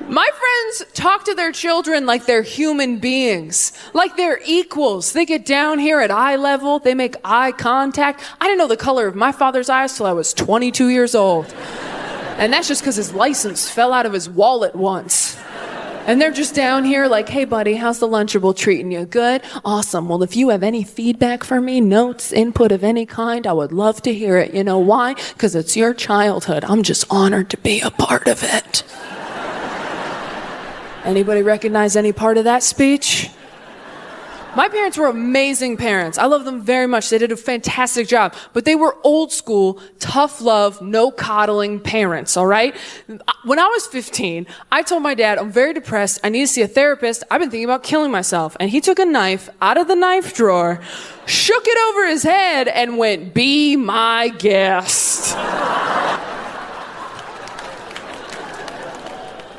My friends talk to their children like they're human beings, like they're equals. They get down here at eye level, they make eye contact. I didn't know the color of my father's eyes till I was 22 years old. And that's just because his license fell out of his wallet once. And they're just down here like, hey buddy, how's the Lunchable treating you? Good? Awesome. Well, if you have any feedback for me, notes, input of any kind, I would love to hear it. You know why? Because it's your childhood. I'm just honored to be a part of it. Anybody recognize any part of that speech? My parents were amazing parents. I love them very much. They did a fantastic job. But they were old school, tough love, no coddling parents, all right? When I was 15, I told my dad, I'm very depressed. I need to see a therapist. I've been thinking about killing myself. And he took a knife out of the knife drawer, shook it over his head, and went, be my guest.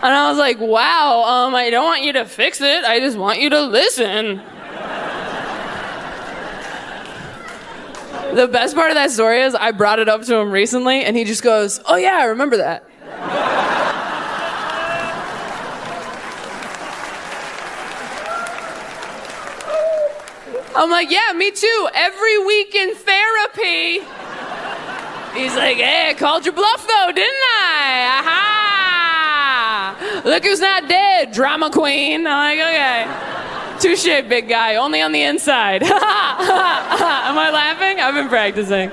And I was like, wow, I don't want you to fix it. I just want you to listen. The best part of that story is I brought it up to him recently, and he just goes, oh yeah, I remember that. I'm like, yeah, me too. Every week in therapy. He's like, hey, I called your bluff though, didn't I? Aha! Look who's not dead, drama queen. I'm like, okay. Touche, big guy, only on the inside. Am I laughing? I've been practicing.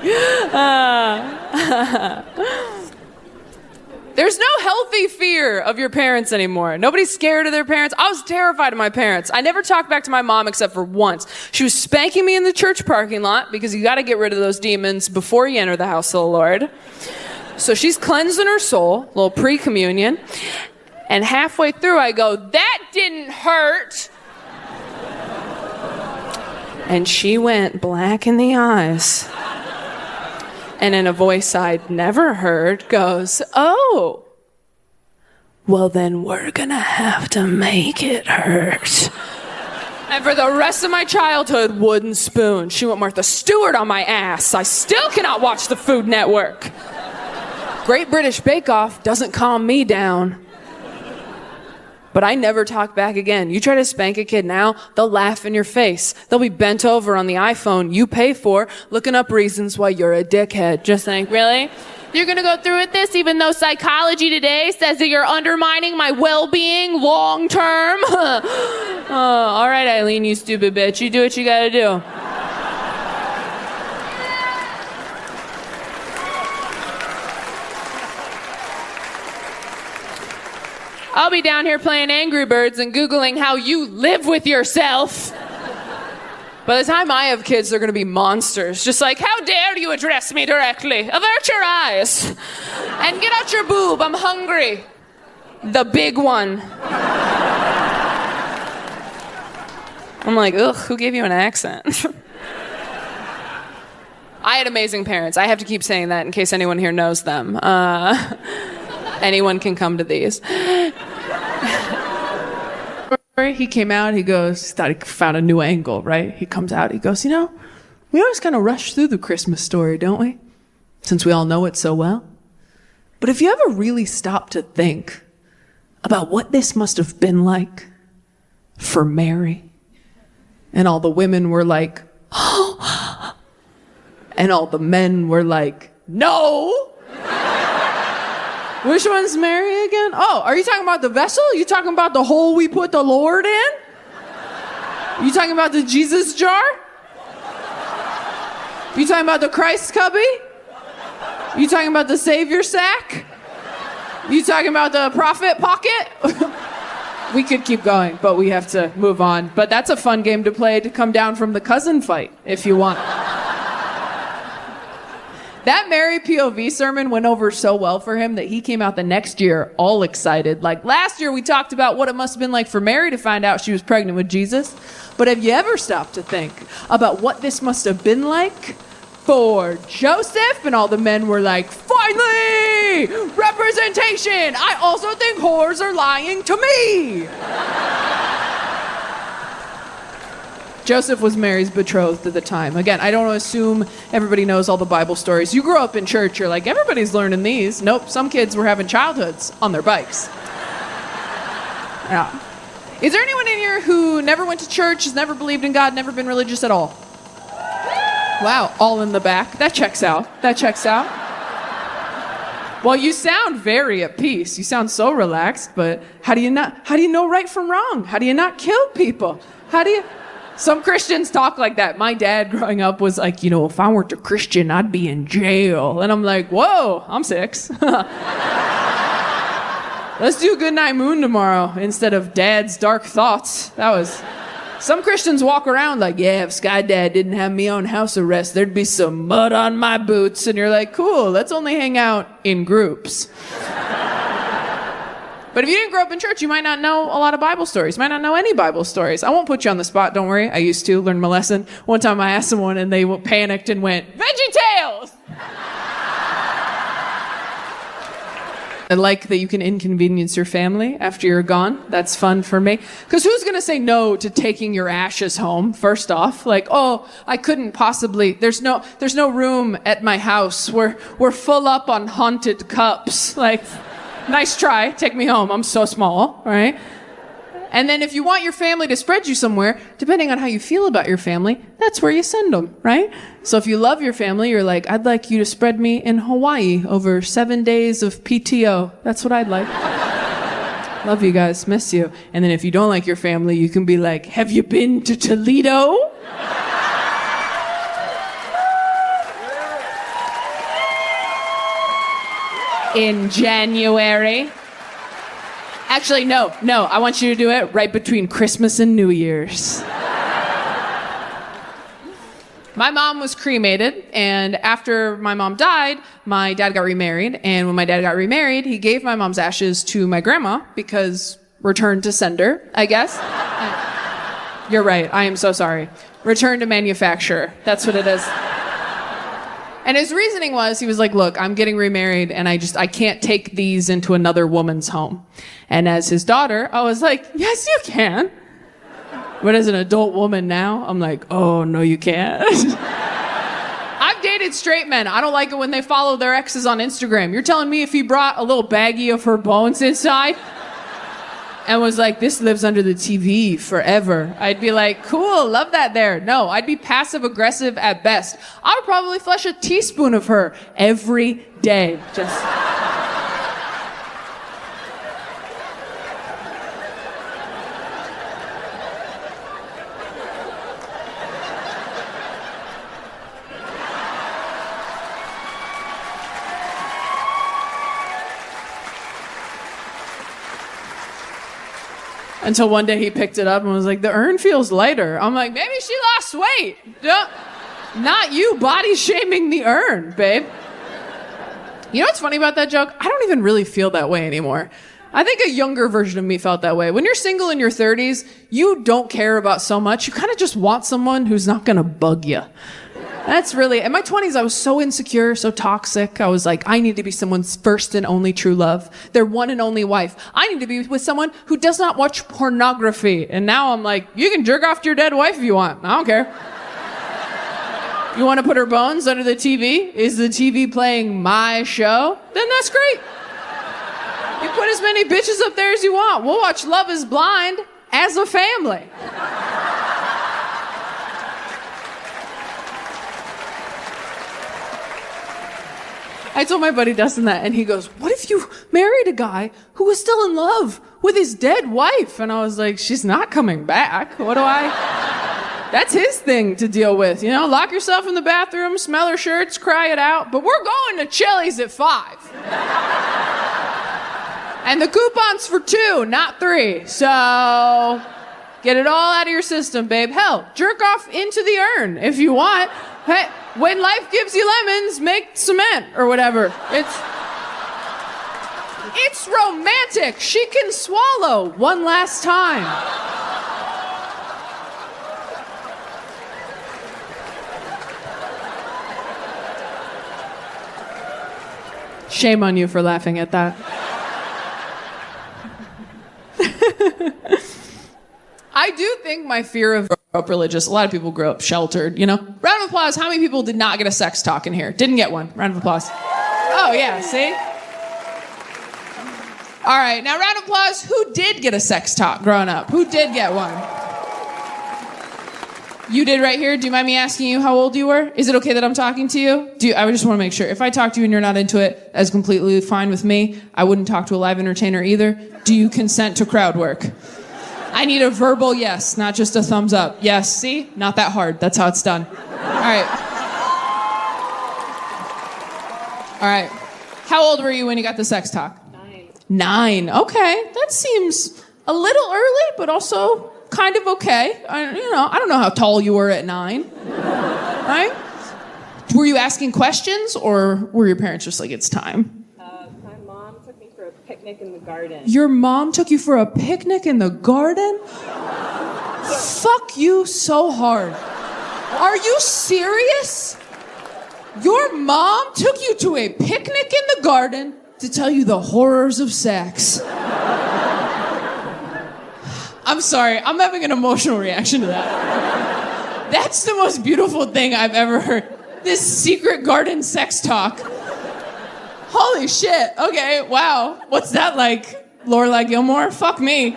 There's no healthy fear of your parents anymore. Nobody's scared of their parents. I was terrified of my parents. I never talked back to my mom except for once. She was spanking me in the church parking lot because you got to get rid of those demons before you enter the house of the Lord. So she's cleansing her soul, a little pre-communion. And halfway through, I go, that didn't hurt. And she went black in the eyes. And in a voice I'd never heard, goes, oh, well then we're gonna have to make it hurt. And for the rest of my childhood, wooden spoon. She went Martha Stewart on my ass. I still cannot watch the Food Network. Great British Bake Off doesn't calm me down. But I never talk back again. You try to spank a kid now, they'll laugh in your face. They'll be bent over on the iPhone you pay for, looking up reasons why you're a dickhead. Just think, really? You're gonna go through with this even though psychology today says that you're undermining my well-being long term? All right, Eileen, you stupid bitch. You do what you gotta do. I'll be down here playing Angry Birds and Googling how you live with yourself. By the time I have kids, they're going to be monsters. Just like, how dare you address me directly? Avert your eyes. And get out your boob. I'm hungry. The big one. I'm like, ugh, who gave you an accent? I had amazing parents. I have to keep saying that in case anyone here knows them. Anyone can come to these. He came out, he goes, thought he found a new angle, right? He comes out, he goes, you know, we always kind of rush through the Christmas story, don't we? Since we all know it so well. But if you ever really stop to think about what this must have been like for Mary, and all the women were like, oh, and all the men were like, no! Which one's Mary again? Oh, are you talking about the vessel? You talking about the hole we put the Lord in? You talking about the Jesus jar? You talking about the Christ cubby? You talking about the Savior sack? You talking about the prophet pocket? We could keep going, but we have to move on. But that's a fun game to play to come down from the cousin fight, if you want. That Mary POV sermon went over so well for him that he came out the next year all excited. Like last year we talked about what it must have been like for Mary to find out she was pregnant with Jesus. But have you ever stopped to think about what this must have been like for Joseph? And all the men were like, finally! Representation! I also think whores are lying to me! Joseph was Mary's betrothed at the time. Again, I don't assume everybody knows all the Bible stories. You grew up in church, you're like, everybody's learning these. Nope, some kids were having childhoods on their bikes. Yeah. Is there anyone in here who never went to church, has never believed in God, never been religious at all? Wow, all in the back. That checks out. Well, you sound very at peace. You sound so relaxed, but how do you know right from wrong? How do you not kill people? Some Christians talk like that. My dad growing up was like, if I weren't a Christian, I'd be in jail. And I'm like, whoa, I'm 6. Let's do Goodnight Moon tomorrow instead of Dad's Dark Thoughts. Some Christians walk around like, yeah, if Sky Dad didn't have me on house arrest, there'd be some mud on my boots. And you're like, cool, let's only hang out in groups. But if you didn't grow up in church, you might not know a lot of Bible stories. You might not know any Bible stories. I won't put you on the spot, don't worry. I used to learn my lesson. One time I asked someone and they panicked and went, VeggieTales! I like that you can inconvenience your family after you're gone. That's fun for me. Because who's going to say no to taking your ashes home, first off? Like, oh, I couldn't possibly. There's no room at my house. We're full up on haunted cups. Like, nice try. Take me home. I'm so small, right? And then if you want your family to spread you somewhere, depending on how you feel about your family, that's where you send them, right? So if you love your family, you're like, I'd like you to spread me in Hawaii over 7 days of PTO. That's what I'd like. Love you guys. Miss you. And then if you don't like your family, you can be like, have you been to Toledo? In January. Actually, no, I want you to do it right between Christmas and New Year's. My mom was cremated, and after my mom died, my dad got remarried, and when my dad got remarried, he gave my mom's ashes to my grandma because return to sender, I guess. You're right, I am so sorry. Return to manufacturer, that's what it is. And his reasoning was, he was like, look, I'm getting remarried and I can't take these into another woman's home. And as his daughter, I was like, yes, you can. But as an adult woman now, I'm like, oh, no, you can't. I've dated straight men. I don't like it when they follow their exes on Instagram. You're telling me if he brought a little baggie of her bones inside and was like, this lives under the TV forever, I'd be like, cool, love that there. No, I'd be passive aggressive at best. I would probably flush a teaspoon of her every day. Just. Until one day he picked it up and was like, the urn feels lighter. I'm like, maybe she lost weight. Not you body shaming the urn, babe. You know what's funny about that joke? I don't even really feel that way anymore. I think a younger version of me felt that way. When you're single in your 30s, you don't care about so much. You kind of just want someone who's not going to bug you. That's really, in my 20s, I was so insecure, so toxic. I was like, I need to be someone's first and only true love, their one and only wife. I need to be with someone who does not watch pornography. And now I'm like, you can jerk off to your dead wife if you want. I don't care. You want to put her bones under the TV? Is the TV playing my show? Then that's great. You put as many bitches up there as you want. We'll watch Love is Blind as a family. I told my buddy Dustin that, and he goes, what if you married a guy who was still in love with his dead wife? And I was like, she's not coming back. That's his thing to deal with. You know, lock yourself in the bathroom, smell her shirts, cry it out. But we're going to Chili's at 5. And the coupon's for 2, not 3. So get it all out of your system, babe. Hell, jerk off into the urn if you want. Hey, when life gives you lemons, make cement or whatever. It's romantic. She can swallow one last time. Shame on you for laughing at that. I do think my fear of growing up religious, a lot of people grow up sheltered, you know? Round of applause, how many people did not get a sex talk in here? Didn't get one. Round of applause. Oh, yeah, see? All right, now round of applause. Who did get a sex talk growing up? Who did get one? You did right here. Do you mind me asking you how old you were? Is it okay that I'm talking to you? I just want to make sure. If I talk to you and you're not into it, that's completely fine with me. I wouldn't talk to a live entertainer either. Do you consent to crowd work? I need a verbal yes, not just a thumbs up. Yes, see? Not that hard. That's how it's done. All right. All right. How old were you when you got the sex talk? 9. Okay. That seems a little early, but also kind of okay. I don't know how tall you were at 9. Right? Were you asking questions, or were your parents just like, it's time? My mom took me for a picnic in the garden. Your mom took you for a picnic in the garden? Fuck you so hard. Are you serious? Your mom took you to a picnic in the garden to tell you the horrors of sex. I'm sorry, I'm having an emotional reaction to that. That's the most beautiful thing I've ever heard. This secret garden sex talk. Holy shit, okay, wow. What's that like, Lorelai Gilmore? Fuck me.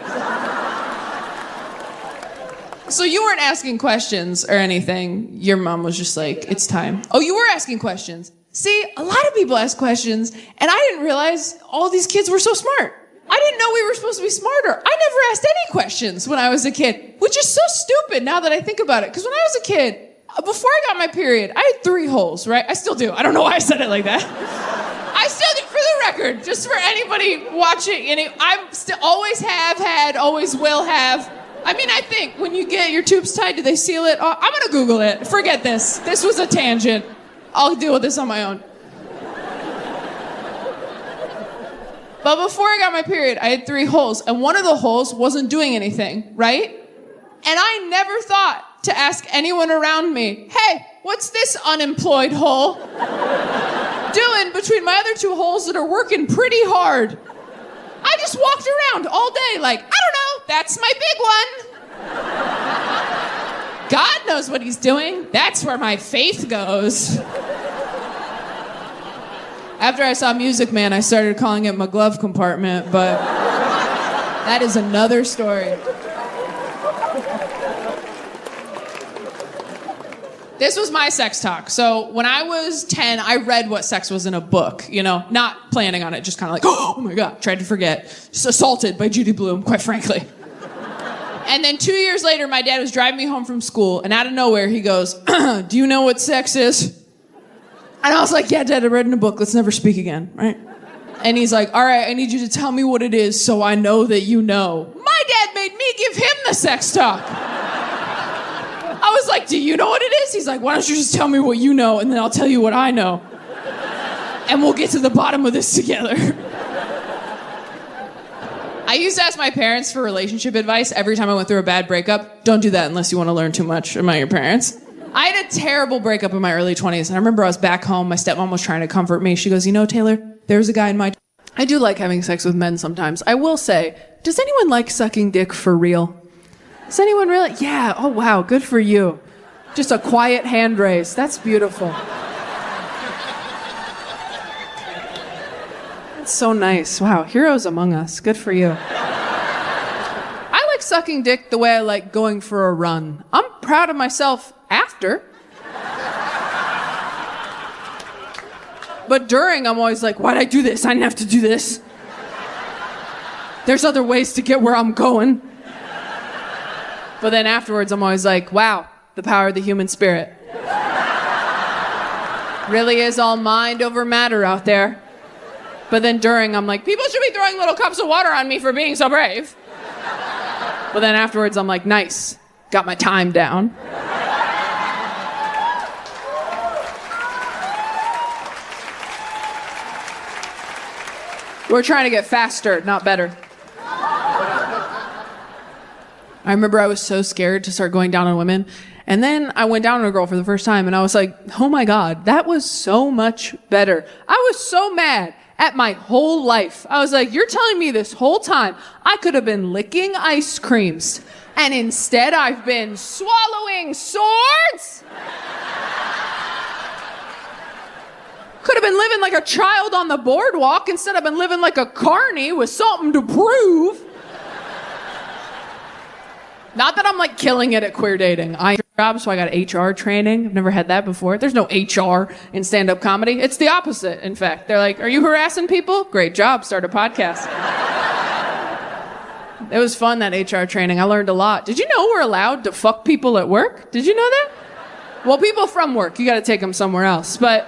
So you weren't asking questions or anything. Your mom was just like, it's time. Oh, you were asking questions. See, a lot of people ask questions, and I didn't realize all these kids were so smart. I didn't know we were supposed to be smarter. I never asked any questions when I was a kid, which is so stupid now that I think about it. Because when I was a kid, before I got my period, I had 3 holes, right? I still do. I don't know why I said it like that. I still do, for the record, just for anybody watching. I still always have had, always will have. I mean, I think when you get your tubes tied, do they seal it? Oh, I'm going to Google it. Forget this. This was a tangent. I'll deal with this on my own. But before I got my period, I had 3 holes, and one of the holes wasn't doing anything, right? And I never thought to ask anyone around me, hey, what's this unemployed hole doing between my other 2 holes that are working pretty hard? I just walked around all day like, I don't know, that's my big one. God knows what he's doing. That's where my faith goes. After I saw Music Man, I started calling it my glove compartment, but that is another story. This was my sex talk. So when I was 10, I read what sex was in a book, not planning on it, just kind of like, oh my God, tried to forget. Just Assaulted by Judy Blume, quite frankly. And then 2 years later, my dad was driving me home from school, and out of nowhere, he goes, do you know what sex is? And I was like, yeah, Dad, I read in a book. Let's never speak again, right? And he's like, all right, I need you to tell me what it is so I know that you know. My dad made me give him the sex talk. I was like, do you know what it is? He's like, why don't you just tell me what you know, and then I'll tell you what I know. And we'll get to the bottom of this together. I used to ask my parents for relationship advice every time I went through a bad breakup. Don't do that unless you want to learn too much about your parents. I had a terrible breakup in my early 20s, and I remember I was back home. My stepmom was trying to comfort me. She goes, Taylor, there's a guy in my... I do like having sex with men sometimes. I will say, does anyone like sucking dick for real? Does anyone really? Yeah, oh wow, good for you. Just a quiet hand raise. That's beautiful. That's so nice. Wow, heroes among us. Good for you. I like sucking dick the way I like going for a run. I'm proud of myself after. But during, I'm always like, why'd I do this? I didn't have to do this. There's other ways to get where I'm going. But then afterwards, I'm always like, wow, the power of the human spirit. Really is all mind over matter out there. But then during, I'm like, people should be throwing little cups of water on me for being so brave. But then afterwards, I'm like, nice. Got my time down. We're trying to get faster, not better. I remember I was so scared to start going down on women. And then I went down on a girl for the first time, and I was like, oh my God, that was so much better. I was so mad at my whole life. I was like, you're telling me this whole time I could have been licking ice creams, and instead I've been swallowing swords? Could have been living like a child on the boardwalk. Instead, I've been living like a carny with something to prove. Not that I'm like killing it at queer dating. I job, so I got HR training. I've never had that before. There's no HR in stand-up comedy. It's the opposite, in fact. They're like, are you harassing people? Great job, start a podcast. It was fun, that HR training. I learned a lot. Did you know we're allowed to fuck people at work? Did you know that? Well, people from work, you gotta take them somewhere else. But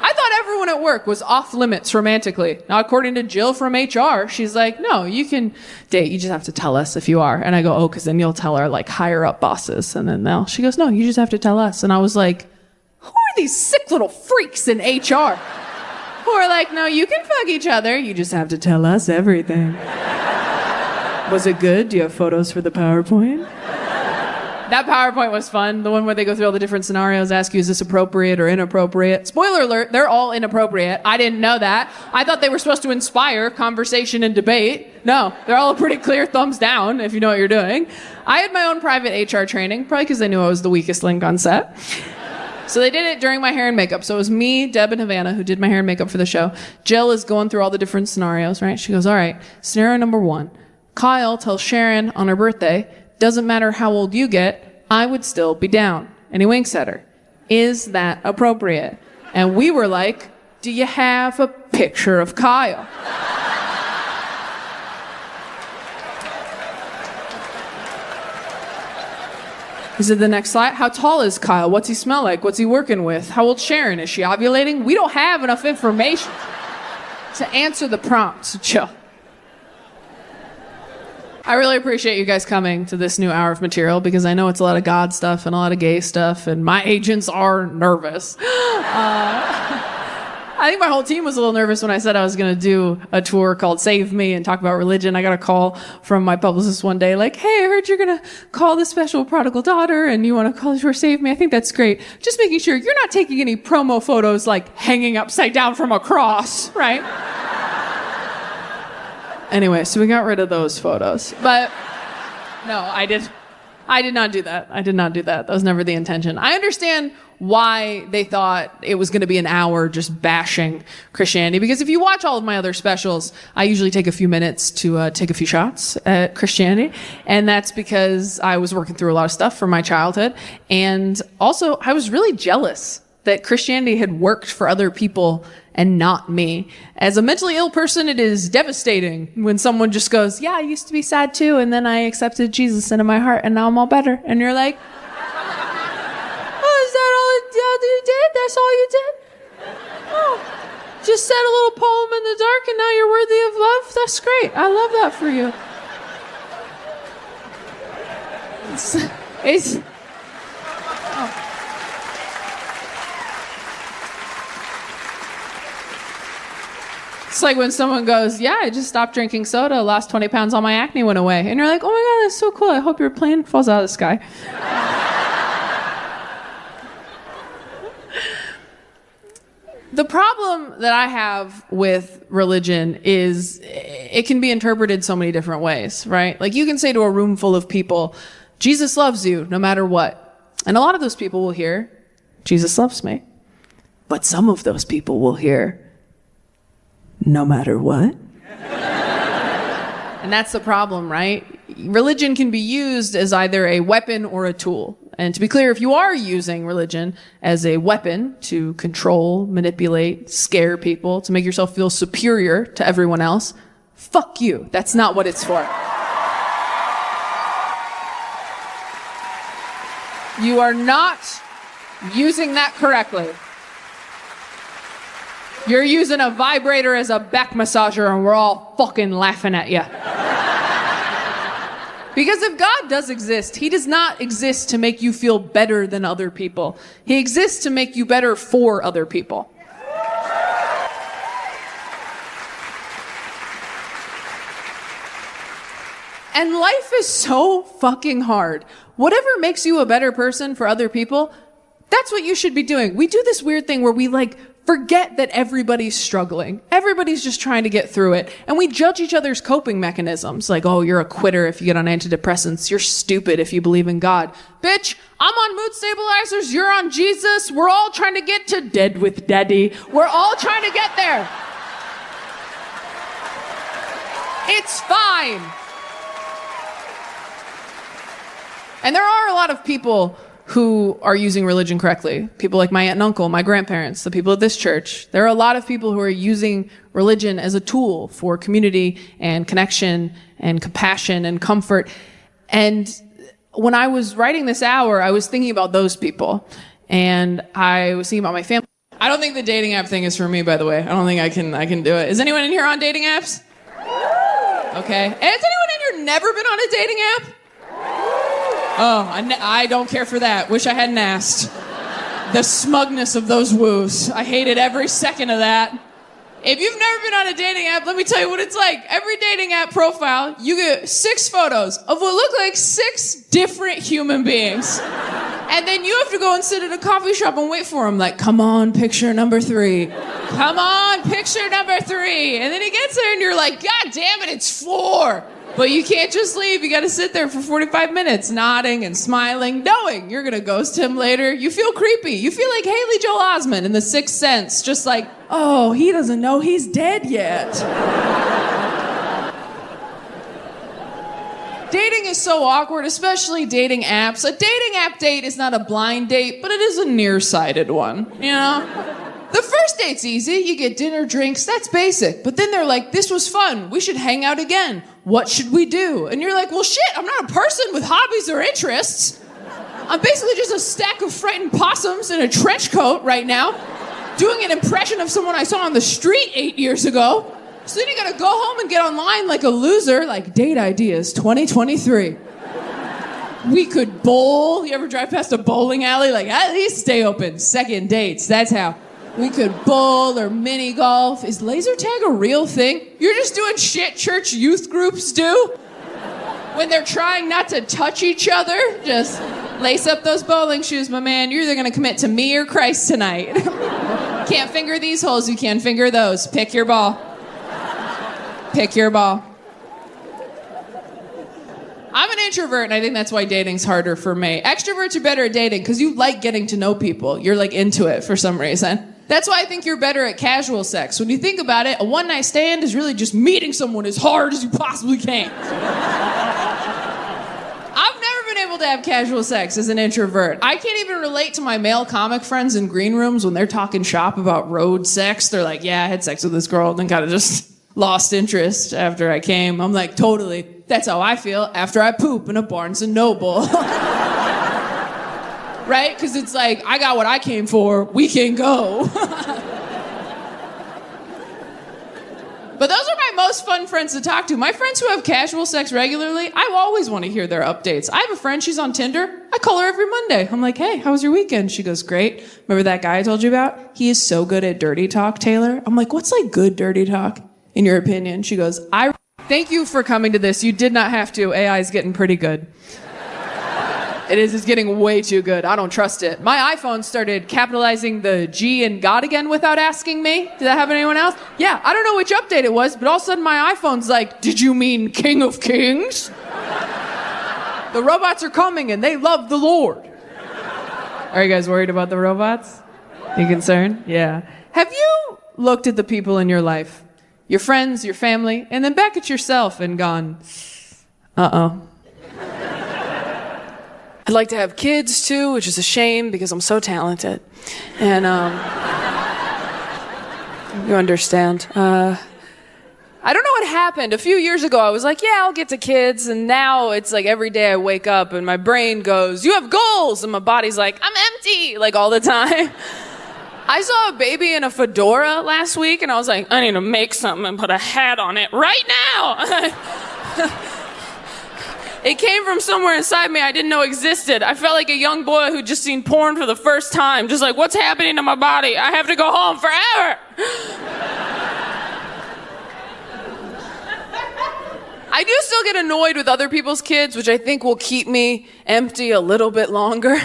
I thought everyone at work was off limits romantically. Now, according to Jill from HR, she's like, no, you can date. You just have to tell us if you are. And I go, oh, because then you'll tell our like higher up bosses. And then she goes, no, you just have to tell us. And I was like, who are these sick little freaks in HR who are like, no, you can fuck each other. You just have to tell us everything. Was it good? Do you have photos for the PowerPoint? That PowerPoint was fun. The one where they go through all the different scenarios, ask you, is this appropriate or inappropriate? Spoiler alert, they're all inappropriate. I didn't know that. I thought they were supposed to inspire conversation and debate. No, they're all a pretty clear thumbs down if you know what you're doing. I had my own private HR training, probably because they knew I was the weakest link on set. So they did it during my hair and makeup. So it was me, Deb, and Havana who did my hair and makeup for the show. Jill is going through all the different scenarios, right? She goes, all right, scenario number 1. Kyle tells Sharon on her birthday, doesn't matter how old you get, I would still be down. And he winks at her. Is that appropriate? And we were like, do you have a picture of Kyle? Is it the next slide? How tall is Kyle? What's he smell like? What's he working with? How old's Sharon? Is she ovulating? We don't have enough information to answer the prompts, Jill. I really appreciate you guys coming to this new hour of material because I know it's a lot of God stuff and a lot of gay stuff, and my agents are nervous. I think my whole team was a little nervous when I said I was going to do a tour called Save Me and talk about religion. I got a call from my publicist one day like, hey, I heard you're going to call the special prodigal daughter and you want to call it for Save Me. I think that's great. Just making sure you're not taking any promo photos like hanging upside down from a cross, right? Anyway, so we got rid of those photos. But no, I did not do that. I did not do that. That was never the intention. I understand why they thought it was going to be an hour just bashing Christianity, because if you watch all of my other specials, I usually take a few minutes to take a few shots at Christianity, and that's because I was working through a lot of stuff from my childhood, and also I was really jealous that Christianity had worked for other people and not me. As a mentally ill person, it is devastating when someone just goes, yeah, I used to be sad too, and then I accepted Jesus into my heart, and now I'm all better. And you're like, oh, is that all you did? That's all you did? Oh, just said a little poem in the dark, and now you're worthy of love? That's great. I love that for you. It's oh. It's like when someone goes, yeah, I just stopped drinking soda, lost 20 pounds, all my acne went away. And you're like, oh my God, that's so cool. I hope your plane falls out of the sky. The problem that I have with religion is it can be interpreted so many different ways, right? Like you can say to a room full of people, Jesus loves you no matter what. And a lot of those people will hear, Jesus loves me. But some of those people will hear, no matter what. And that's the problem, right? Religion can be used as either a weapon or a tool. And to be clear, if you are using religion as a weapon to control, manipulate, scare people, to make yourself feel superior to everyone else, fuck you. That's not what it's for. You are not using that correctly. You're using a vibrator as a back massager and we're all fucking laughing at you. Because if God does exist, he does not exist to make you feel better than other people. He exists to make you better for other people. And life is so fucking hard. Whatever makes you a better person for other people, that's what you should be doing. We do this weird thing where we like forget that everybody's struggling. Everybody's just trying to get through it. And we judge each other's coping mechanisms. Like, oh, you're a quitter if you get on antidepressants. You're stupid if you believe in God. Bitch, I'm on mood stabilizers. You're on Jesus. We're all trying to get to dead with daddy. We're all trying to get there. It's fine. And there are a lot of people who are using religion correctly. People like my aunt and uncle, my grandparents, the people at this church. There are a lot of people who are using religion as a tool for community and connection and compassion and comfort. And when I was writing this hour, I was thinking about those people. And I was thinking about my family. I don't think the dating app thing is for me, by the way. I don't think I can do it. Is anyone in here on dating apps? Okay. Has anyone in here never been on a dating app? Oh, I don't care for that. Wish I hadn't asked. The smugness of those woos. I hated every second of that. If you've never been on a dating app, let me tell you what it's like. Every dating app profile, you get 6 photos of what look like 6 different human beings. And then you have to go and sit at a coffee shop and wait for them. Like, come on, picture number 3. Come on, picture number 3. And then he gets there and you're like, God damn it, it's 4. But you can't just leave. You got to sit there for 45 minutes, nodding and smiling, knowing you're going to ghost him later. You feel creepy. You feel like Haley Joel Osment in The Sixth Sense. Just like, oh, he doesn't know he's dead yet. Dating is so awkward, especially dating apps. A dating app date is not a blind date, but it is a nearsighted one, you know? The first date's easy. You get dinner, drinks, that's basic. But then they're like, this was fun. We should hang out again. What should we do? And you're like, well, shit, I'm not a person with hobbies or interests. I'm basically just a stack of frightened possums in a trench coat right now, doing an impression of someone I saw on the street 8 years ago. So then you gotta go home and get online like a loser, like date ideas 2023. We could bowl. You ever drive past a bowling alley? Like, at least stay open. Second dates, that's how. We could bowl or mini golf. Is laser tag a real thing? You're just doing shit church youth groups do? When they're trying not to touch each other? Just lace up those bowling shoes, my man. You're either gonna commit to me or Christ tonight. Can't finger these holes, you can finger those. Pick your ball. Pick your ball. I'm an introvert, and I think that's why dating's harder for me. Extroverts are better at dating because you like getting to know people. You're like into it for some reason. That's why I think you're better at casual sex. When you think about it, a one-night stand is really just meeting someone as hard as you possibly can. I've never been able to have casual sex as an introvert. I can't even relate to my male comic friends in green rooms when they're talking shop about road sex. They're like, yeah, I had sex with this girl and then kind of just lost interest after I came. I'm like, totally. That's how I feel after I poop in a Barnes & Noble. Right? Because it's like, I got what I came for. We can go. But those are my most fun friends to talk to. My friends who have casual sex regularly, I always want to hear their updates. I have a friend, she's on Tinder. I call her every Monday. I'm like, hey, how was your weekend? She goes, great. Remember that guy I told you about? He is so good at dirty talk, Taylor. I'm like, what's like good dirty talk, in your opinion? She goes, thank you for coming to this. You did not have to. AI is getting pretty good. It's getting way too good. I don't trust it. My iPhone started capitalizing the G in God again without asking me. Did that happen to anyone else? Yeah, I don't know which update it was, but all of a sudden my iPhone's like, did you mean King of Kings? The robots are coming and they love the Lord. Are you guys worried about the robots? You concerned? Yeah. Have you looked at the people in your life, your friends, your family, and then back at yourself and gone, uh-oh. I'd like to have kids too, which is a shame because I'm so talented. And you understand. I don't know what happened. A few years ago, I was like, yeah, I'll get to kids. And now it's like every day I wake up and my brain goes, you have goals. And my body's like, I'm empty, like all the time. I saw a baby in a fedora last week and I was like, I need to make something and put a hat on it right now. It came from somewhere inside me I didn't know existed. I felt like a young boy who'd just seen porn for the first time. Just like, what's happening to my body? I have to go home forever. I do still get annoyed with other people's kids, which I think will keep me empty a little bit longer.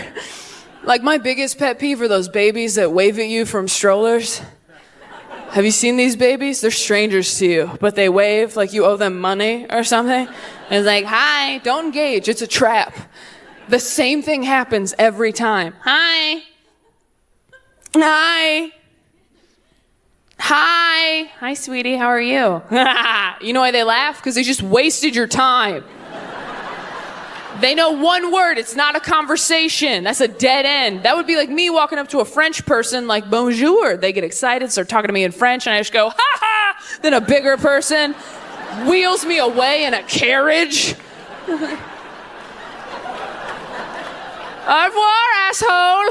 Like, my biggest pet peeve are those babies that wave at you from strollers. Have you seen these babies? They're strangers to you, but they wave like you owe them money or something. And it's like, hi, don't engage. It's a trap. The same thing happens every time. Hi. Hi. Hi. Hi, sweetie. How are you? You know why they laugh? Because they just wasted your time. They know one word. It's not a conversation. That's a dead end. That would be like me walking up to a French person like, bonjour. They get excited, start talking to me in French, and I just go, ha ha. Then a bigger person wheels me away in a carriage. Au revoir, asshole.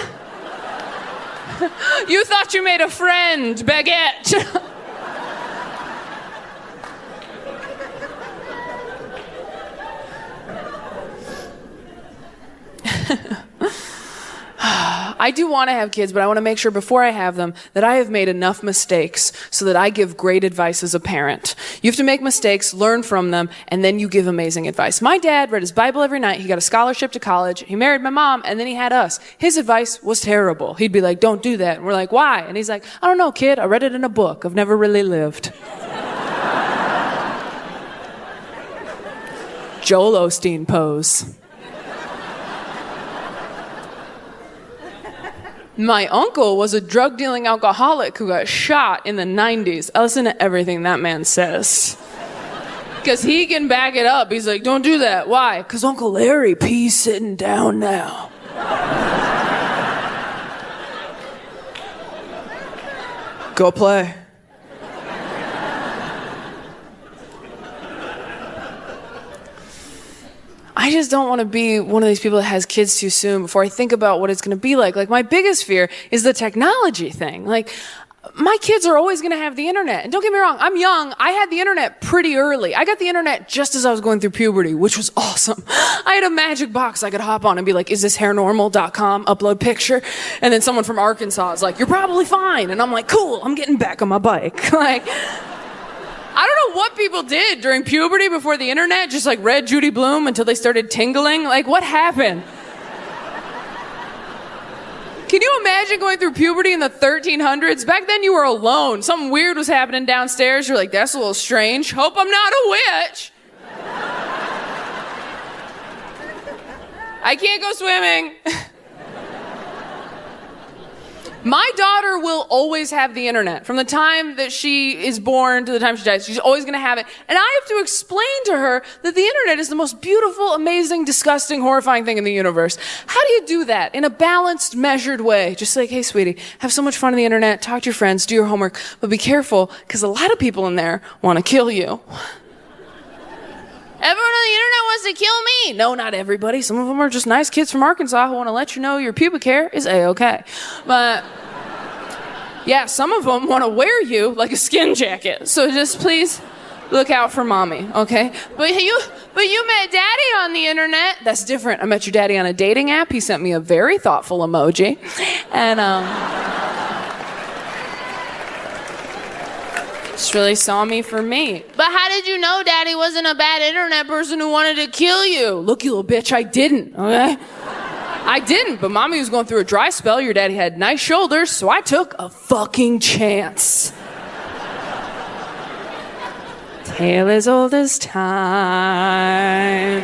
You thought you made a friend, baguette. I do want to have kids, but I want to make sure before I have them that I have made enough mistakes so that I give great advice as a parent. You have to make mistakes, learn from them, and then you give amazing advice. My dad read his Bible every night. He got a scholarship to college. He married my mom, and then he had us. His advice was terrible. He'd be like, don't do that. And we're like, why? And he's like, I don't know, kid. I read it in a book. I've never really lived. Joel Osteen pose. My uncle was a drug-dealing alcoholic who got shot in the 90s. I listen to everything that man says. Because he can back it up. He's like, don't do that. Why? Because Uncle Larry P's sitting down now. Go play. I just don't want to be one of these people that has kids too soon before I think about what it's going to be like. Like, my biggest fear is the technology thing. Like, my kids are always going to have the internet. And don't get me wrong, I'm young. I had the internet pretty early. I got the internet just as I was going through puberty, which was awesome. I had a magic box I could hop on and be like, is this hairnormal.com, upload picture? And then someone from Arkansas is like, you're probably fine. And I'm like, cool, I'm getting back on my bike. Like, I don't know what people did during puberty before the internet, just like read Judy Blume until they started tingling. Like, what happened? Can you imagine going through puberty in the 1300s? Back then you were alone. Something weird was happening downstairs. You're like, that's a little strange. Hope I'm not a witch. I can't go swimming. My daughter will always have the internet. From the time that she is born to the time she dies, she's always going to have it. And I have to explain to her that the internet is the most beautiful, amazing, disgusting, horrifying thing in the universe. How do you do that in a balanced, measured way? Just like, hey, sweetie, have so much fun on the internet, talk to your friends, do your homework, but be careful, because a lot of people in there want to kill you. Everyone on the internet wants to kill me. No, not everybody. Some of them are just nice kids from Arkansas who want to let you know your pubic hair is A-okay. But yeah, some of them want to wear you like a skin jacket. So just please look out for mommy, okay? But you met daddy on the internet. That's different. I met your daddy on a dating app. He sent me a very thoughtful emoji. And just really saw me for me. But how did you know daddy wasn't a bad internet person who wanted to kill you? Look, you little bitch, I didn't, okay? I didn't, but mommy was going through a dry spell. Your daddy had nice shoulders, so I took a fucking chance. Tale as old as time.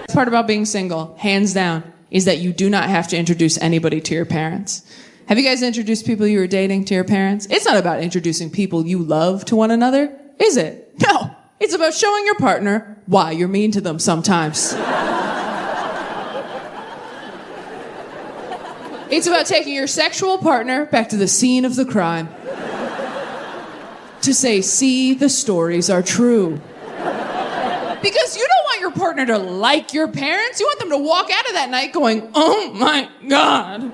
The part about being single, hands down, is that you do not have to introduce anybody to your parents. Have you guys introduced people you were dating to your parents? It's not about introducing people you love to one another, is it? No. It's about showing your partner why you're mean to them sometimes. It's about taking your sexual partner back to the scene of the crime. To say, see, the stories are true. Because you don't want your partner to like your parents. You want them to walk out of that night going, oh my God.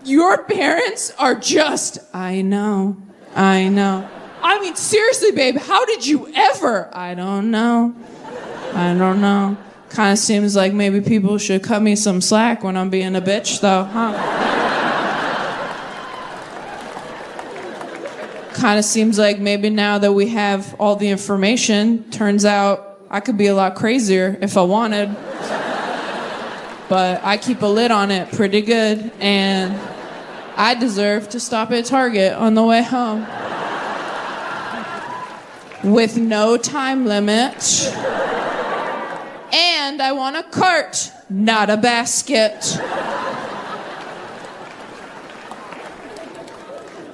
Your parents are just, I know. I mean, seriously, babe, how did you ever? I don't know. Kind of seems like maybe people should cut me some slack when I'm being a bitch, though, huh? Kind of seems like maybe now that we have all the information, turns out I could be a lot crazier if I wanted. But I keep a lid on it pretty good, and I deserve to stop at Target on the way home. With no time limit. And I want a cart, not a basket.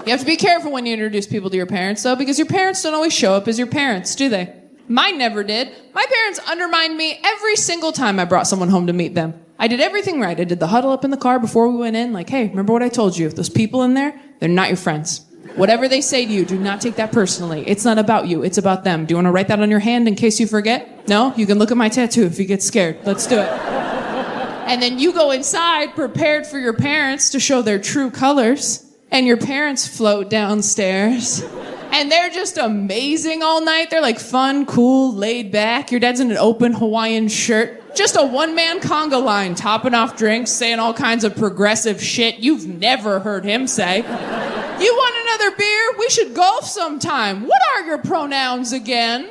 You have to be careful when you introduce people to your parents, though, because your parents don't always show up as your parents, do they? Mine never did. My parents undermined me every single time I brought someone home to meet them. I did everything right. I did the huddle up in the car before we went in, like, hey, remember what I told you? Those people in there, they're not your friends. Whatever they say to you, do not take that personally. It's not about you, it's about them. Do you want to write that on your hand in case you forget? No? You can look at my tattoo if you get scared. Let's do it. And then you go inside prepared for your parents to show their true colors. And your parents float downstairs. And they're just amazing all night. They're like fun, cool, laid back. Your dad's in an open Hawaiian shirt. Just a one-man conga line, topping off drinks, saying all kinds of progressive shit you've never heard him say. You want another beer? We should golf sometime. What are your pronouns again?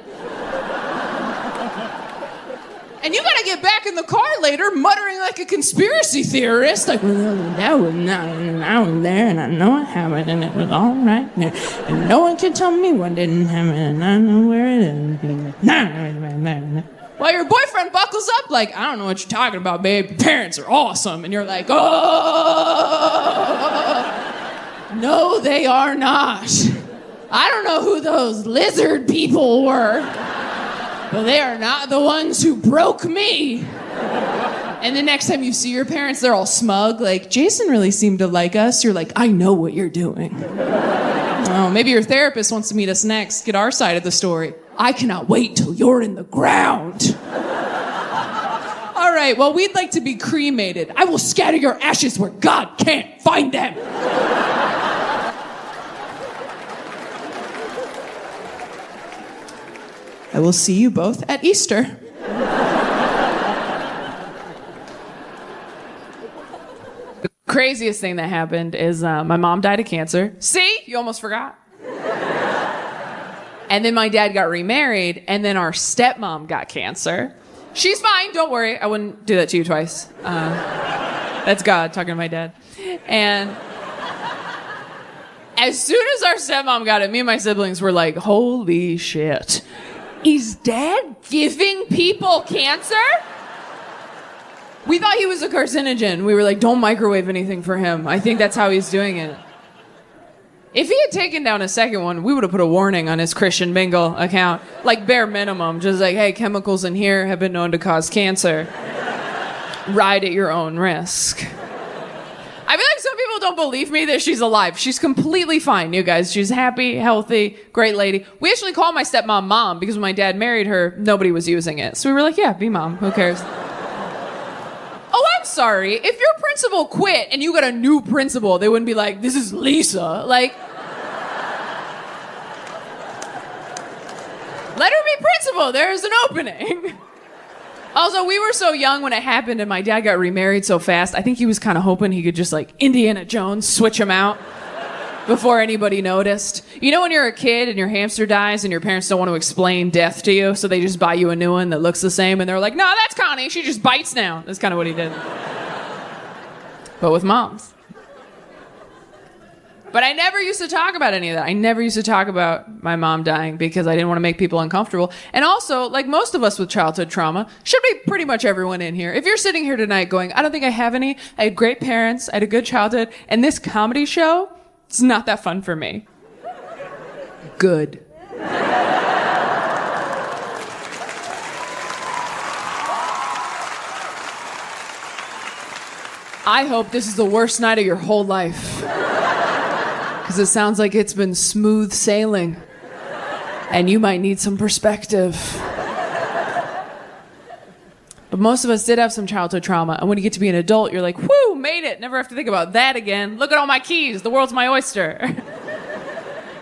And you gotta get back in the car later muttering like a conspiracy theorist. Like, well, that was not, I was there and I know it happened and it was all right. And no one can tell me what didn't happen and I know where it is. While your boyfriend buckles up like, I don't know what you're talking about, babe. Your parents are awesome. And you're like, oh, no, they are not. I don't know who those lizard people were. But they are not the ones who broke me. And the next time you see your parents, they're all smug, like, Jason really seemed to like us. You're like, I know what you're doing. Oh, maybe your therapist wants to meet us next, get our side of the story. I cannot wait till you're in the ground. All right, well, we'd like to be cremated. I will scatter your ashes where God can't find them. I will see you both at Easter. The craziest thing that happened is my mom died of cancer. See? You almost forgot. And then my dad got remarried, and then our stepmom got cancer. She's fine, don't worry. I wouldn't do that to you twice. That's God talking to my dad. And as soon as our stepmom got it, me and my siblings were like, holy shit. Is Dad giving people cancer? We thought he was a carcinogen. We were like, don't microwave anything for him. I think that's how he's doing it. If he had taken down a second one, we would have put a warning on his Christian Mingle account. Like bare minimum, just like, hey, chemicals in here have been known to cause cancer. Ride at your own risk. I feel like some people don't believe me that she's alive. She's completely fine, you guys. She's happy, healthy, great lady. We actually call my stepmom Mom because when my dad married her, nobody was using it. So we were like, yeah, be Mom. Who cares? Oh, I'm sorry. If your principal quit and you got a new principal, they wouldn't be like, this is Lisa. Like, let her be principal. There's an opening. Also, we were so young when it happened and my dad got remarried so fast. I think he was kind of hoping he could just like Indiana Jones switch him out before anybody noticed. You know when you're a kid and your hamster dies and your parents don't want to explain death to you, so they just buy you a new one that looks the same and they're like, no, that's Connie. She just bites now. That's kind of what he did. But with moms. But I never used to talk about any of that. I never used to talk about my mom dying because I didn't want to make people uncomfortable. And also, like most of us with childhood trauma, should be pretty much everyone in here. If you're sitting here tonight going, I don't think I have any, I had great parents, I had a good childhood, and this comedy show, it's not that fun for me. Good. I hope this is the worst night of your whole life. Because it sounds like it's been smooth sailing. And you might need some perspective. But most of us did have some childhood trauma. And when you get to be an adult, you're like, whoo, made it. Never have to think about that again. Look at all my keys. The world's my oyster.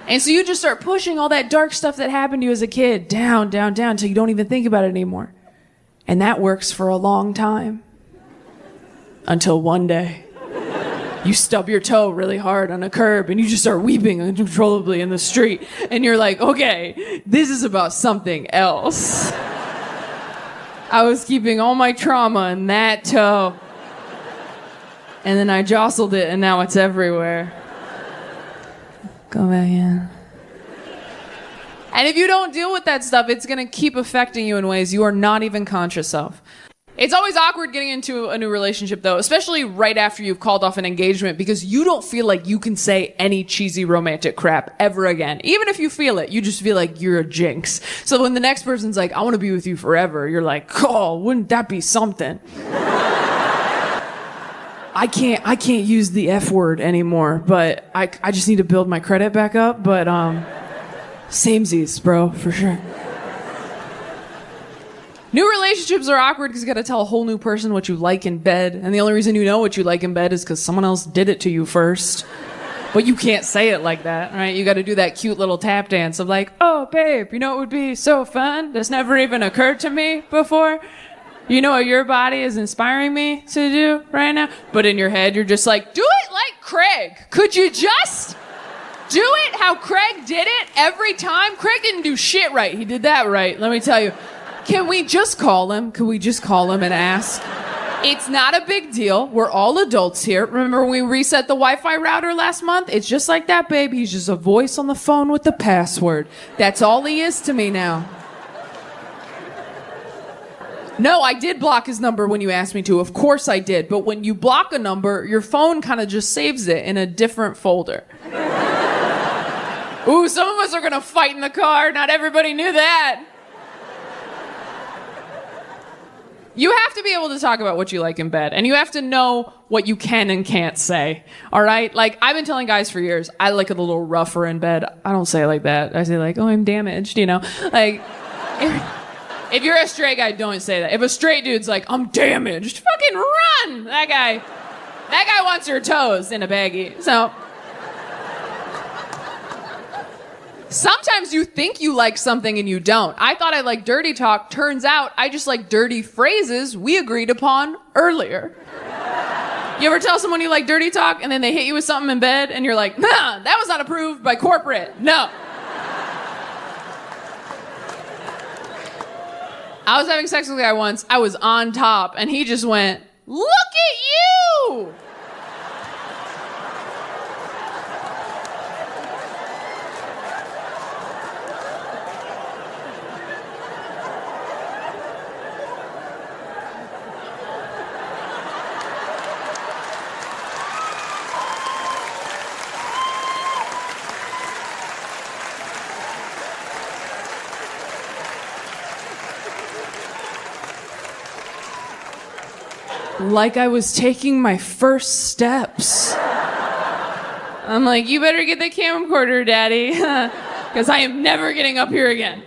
And so you just start pushing all that dark stuff that happened to you as a kid down, down, down until you don't even think about it anymore. And that works for a long time. Until one day. You stub your toe really hard on a curb and you just start weeping uncontrollably in the street. And you're like, okay, this is about something else. I was keeping all my trauma in that toe. And then I jostled it, and now it's everywhere. Go back in. And if you don't deal with that stuff, it's going to keep affecting you in ways you are not even conscious of. It's always awkward getting into a new relationship, though, especially right after you've called off an engagement, because you don't feel like you can say any cheesy romantic crap ever again. Even if you feel it, you just feel like you're a jinx. So when the next person's like, I want to be with you forever, you're like, oh, wouldn't that be something? I can't use the F word anymore, but I just need to build my credit back up. But samesies, bro, for sure. New relationships are awkward because you got to tell a whole new person what you like in bed, and the only reason you know what you like in bed is because someone else did it to you first. But you can't say it like that, right? You got to do that cute little tap dance of like, oh, babe, you know what would be so fun? That's never even occurred to me before. You know what your body is inspiring me to do right now? But in your head, you're just like, do it like Craig. Could you just do it how Craig did it every time? Craig didn't do shit right. He did that right, let me tell you. Can we just call him? Can we just call him and ask? It's not a big deal. We're all adults here. Remember when we reset the Wi-Fi router last month? It's just like that, babe. He's just a voice on the phone with the password. That's all he is to me now. No, I did block his number when you asked me to. Of course I did. But when you block a number, your phone kind of just saves it in a different folder. Ooh, some of us are going to fight in the car. Not everybody knew that. You have to be able to talk about what you like in bed, and you have to know what you can and can't say, all right? Like, I've been telling guys for years, I like it a little rougher in bed. I don't say it like that. I say like, oh, I'm damaged, you know? Like, if you're a straight guy, don't say that. If a straight dude's like, I'm damaged, fucking run! That guy wants your toes in a baggie, so... Sometimes you think you like something and you don't. I thought I liked dirty talk. Turns out I just like dirty phrases we agreed upon earlier. You ever tell someone you like dirty talk and then they hit you with something in bed and you're like, nah, that was not approved by corporate. No. I was having sex with a guy once. I was on top and he just went, look at you! Like I was taking my first steps. I'm like, you better get the camcorder, daddy, because I am never getting up here again.